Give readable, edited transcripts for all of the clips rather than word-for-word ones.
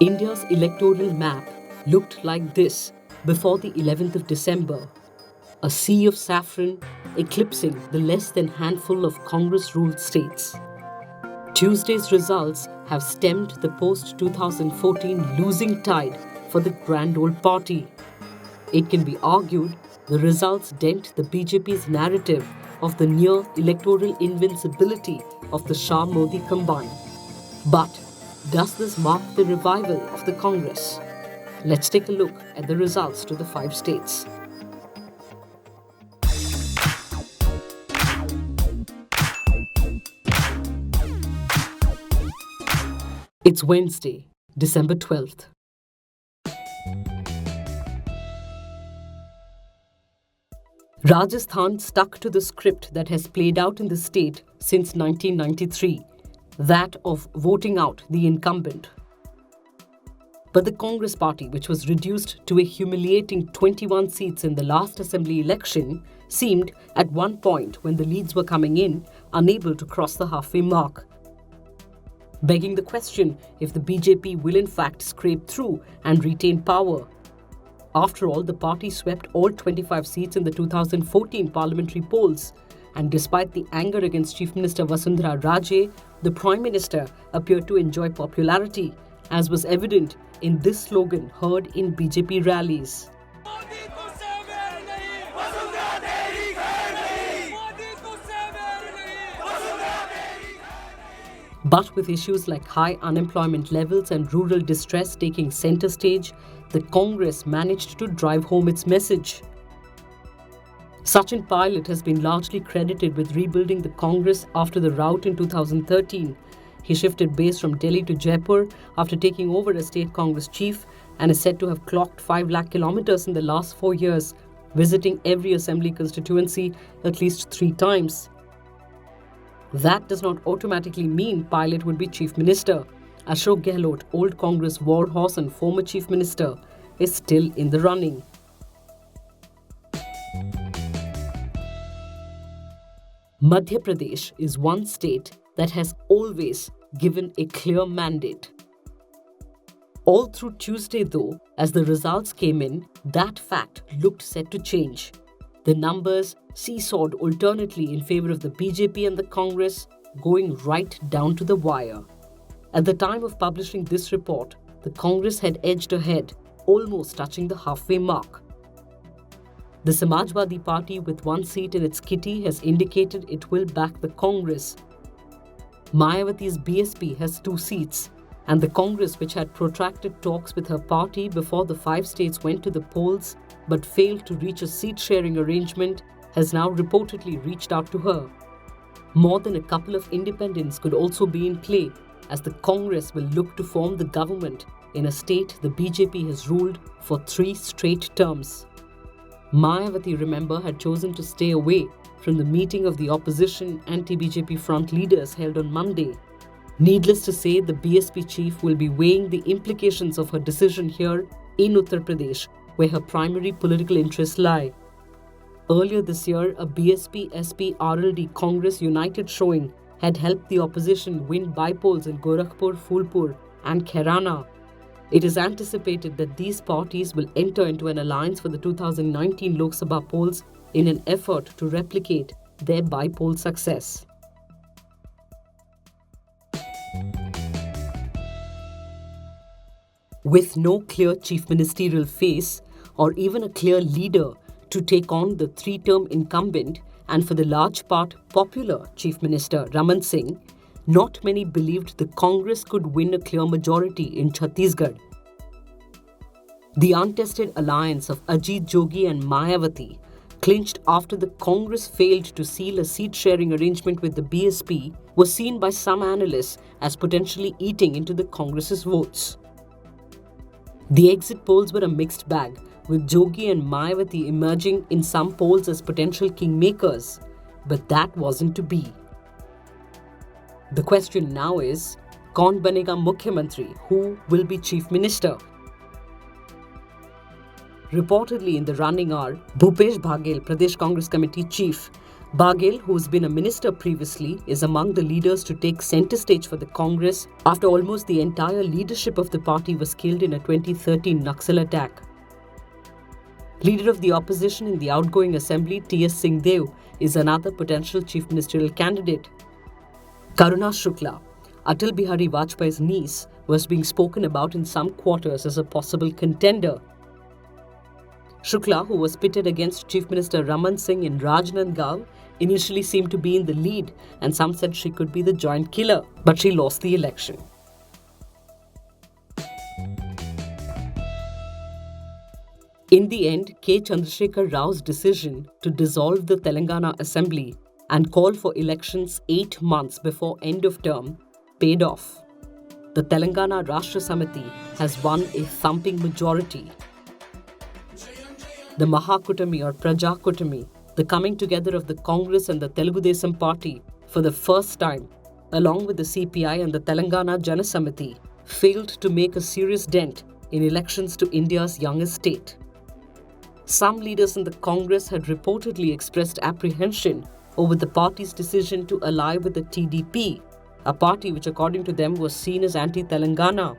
India's electoral map looked like this before the 11th of December. A sea of saffron eclipsing the less than handful of Congress-ruled states. Tuesday's results have stemmed the post-2014 losing tide for the Grand Old Party. It can be argued the results dent the BJP's narrative of the near electoral invincibility of the Shah-Modi combine. But does this mark the revival of the Congress? Let's take a look at the results to the 5 states. It's Wednesday, December 12th. Rajasthan stuck to the script that has played out in the state since 1993, that of voting out the incumbent. But the Congress party, which was reduced to a humiliating 21 seats in the last assembly election, seemed, at one point when the leads were coming in, unable to cross the halfway mark. Begging the question if the BJP will in fact scrape through and retain power. After all, the party swept all 25 seats in the 2014 parliamentary polls, and despite the anger against Chief Minister Vasundhara Raje, the Prime Minister appeared to enjoy popularity, as was evident in this slogan heard in BJP rallies. But with issues like high unemployment levels and rural distress taking center stage, the Congress managed to drive home its message. Sachin Pilot has been largely credited with rebuilding the Congress after the rout in 2013. He shifted base from Delhi to Jaipur after taking over as state Congress chief and is said to have clocked 5 lakh kilometers in the last 4 years, visiting every assembly constituency at least 3 times. That does not automatically mean Pilot would be Chief Minister. Ashok Gehlot, old Congress warhorse and former Chief Minister, is still in the running. Madhya Pradesh is one state that has always given a clear mandate. All through Tuesday, though, as the results came in, that fact looked set to change. The numbers seesawed alternately in favor of the BJP and the Congress, going right down to the wire. At the time of publishing this report, the Congress had edged ahead, almost touching the halfway mark. The Samajwadi Party, with 1 seat in its kitty, has indicated it will back the Congress. Mayawati's BSP has 2 seats, and the Congress, which had protracted talks with her party before the 5 states went to the polls but failed to reach a seat-sharing arrangement, has now reportedly reached out to her. More than a couple of independents could also be in play, as the Congress will look to form the government in a state the BJP has ruled for 3 straight terms. Mayawati, remember, had chosen to stay away from the meeting of the opposition anti-BJP front leaders held on Monday. Needless to say, the BSP chief will be weighing the implications of her decision here in Uttar Pradesh, where her primary political interests lie. Earlier this year, a BSP-SP-RLD Congress United showing had helped the opposition win by-polls in Gorakhpur, Phulpur and Khairana. It is anticipated that these parties will enter into an alliance for the 2019 Lok Sabha polls in an effort to replicate their by-poll success. With no clear chief ministerial face or even a clear leader to take on the 3-term incumbent and for the large part popular Chief Minister Raman Singh, not many believed the Congress could win a clear majority in Chhattisgarh. The untested alliance of Ajit Jogi and Mayawati, clinched after the Congress failed to seal a seat-sharing arrangement with the BSP, was seen by some analysts as potentially eating into the Congress's votes. The exit polls were a mixed bag, with Jogi and Mayawati emerging in some polls as potential kingmakers, but that wasn't to be. The question now is, kaun banega Mukhyamantri? Who will be Chief Minister? Reportedly in the running are Bhupesh Baghel, Pradesh Congress Committee Chief, Baghel, who's been a minister previously, is among the leaders to take centre stage for the Congress after almost the entire leadership of the party was killed in a 2013 Naxal attack. Leader of the opposition in the outgoing assembly, T.S. Singhdev, is another potential chief ministerial candidate. Karuna Shukla, Atal Bihari Vajpayee's niece, was being spoken about in some quarters as a possible contender. Shukla, who was pitted against Chief Minister Raman Singh in Rajnandgaon, initially seemed to be in the lead, and some said she could be the joint killer, but she lost the election. In the end, K. Chandrasekhar Rao's decision to dissolve the Telangana Assembly and call for elections 8 months before end of term paid off. The Telangana Rashtra Samiti has won a thumping majority. The Mahakutami or Prajakutami, the coming together of the Congress and the Telugu Desam party for the first time, along with the CPI and the Telangana Jana Samiti, failed to make a serious dent in elections to India's youngest state. Some leaders in the Congress had reportedly expressed apprehension over the party's decision to ally with the TDP, a party which according to them was seen as anti-Telangana.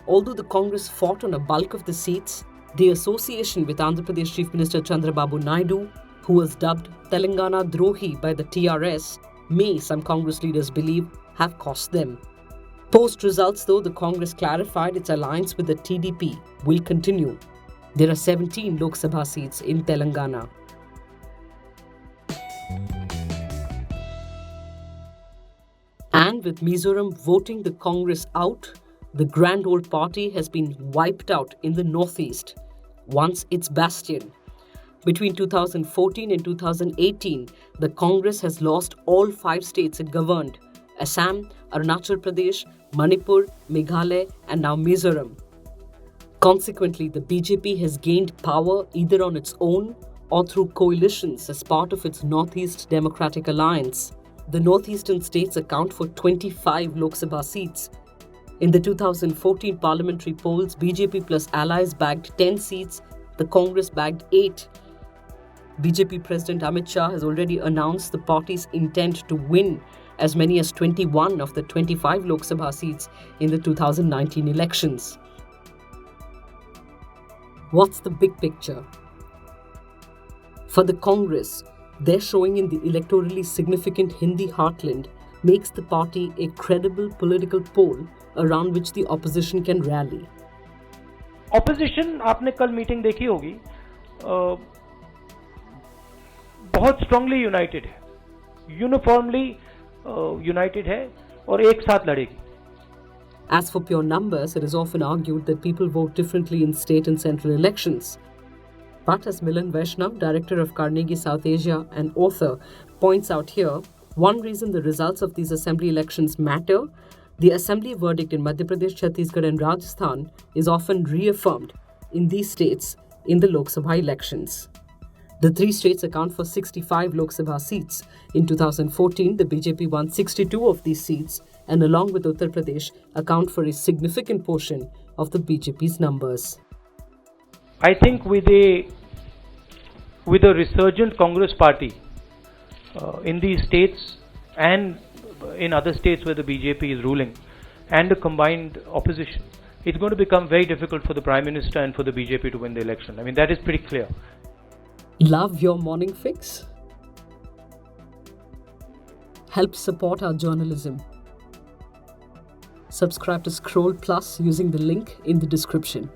Although the Congress fought on a bulk of the seats, the association with Andhra Pradesh Chief Minister Chandrababu Naidu, who was dubbed Telangana Drohi by the TRS, may, some Congress leaders believe, have cost them. Post results though, the Congress clarified its alliance with the TDP will continue. There are 17 Lok Sabha seats in Telangana. And with Mizoram voting the Congress out, the grand old party has been wiped out in the northeast, once its bastion. Between 2014 and 2018, the Congress has lost all 5 states it governed: Assam, Arunachal Pradesh, Manipur, Meghalaya, and now Mizoram. Consequently, the BJP has gained power either on its own or through coalitions as part of its Northeast Democratic Alliance. The northeastern states account for 25 Lok Sabha seats. In the 2014 parliamentary polls, BJP plus allies bagged 10 seats, the Congress bagged 8. BJP President Amit Shah has already announced the party's intent to win as many as 21 of the 25 Lok Sabha seats in the 2019 elections. What's the big picture? For the Congress, their showing in the electorally significant Hindi heartland makes the party a credible political pole around which the opposition can rally. Opposition आपने कल meeting देखी होगी, बहुत strongly United है, uniformly United है और एक साथ लड़ेगी. As for pure numbers, it is often argued that people vote differently in state and central elections. But as Milan Vaishnav, director of Carnegie South Asia and author, points out here, one reason the results of these assembly elections matter, the assembly verdict in Madhya Pradesh, Chhattisgarh and Rajasthan is often reaffirmed in these states in the Lok Sabha elections. The 3 states account for 65 Lok Sabha seats. In 2014, the BJP won 62 of these seats and along with Uttar Pradesh account for a significant portion of the BJP's numbers. I think with a resurgent Congress party in these states and in other states where the BJP is ruling and a combined opposition, it's going to become very difficult for the Prime Minister and for the BJP to win the election. I mean, that is pretty clear. Love your morning fix? Help support our journalism. Subscribe to Scroll Plus using the link in the description.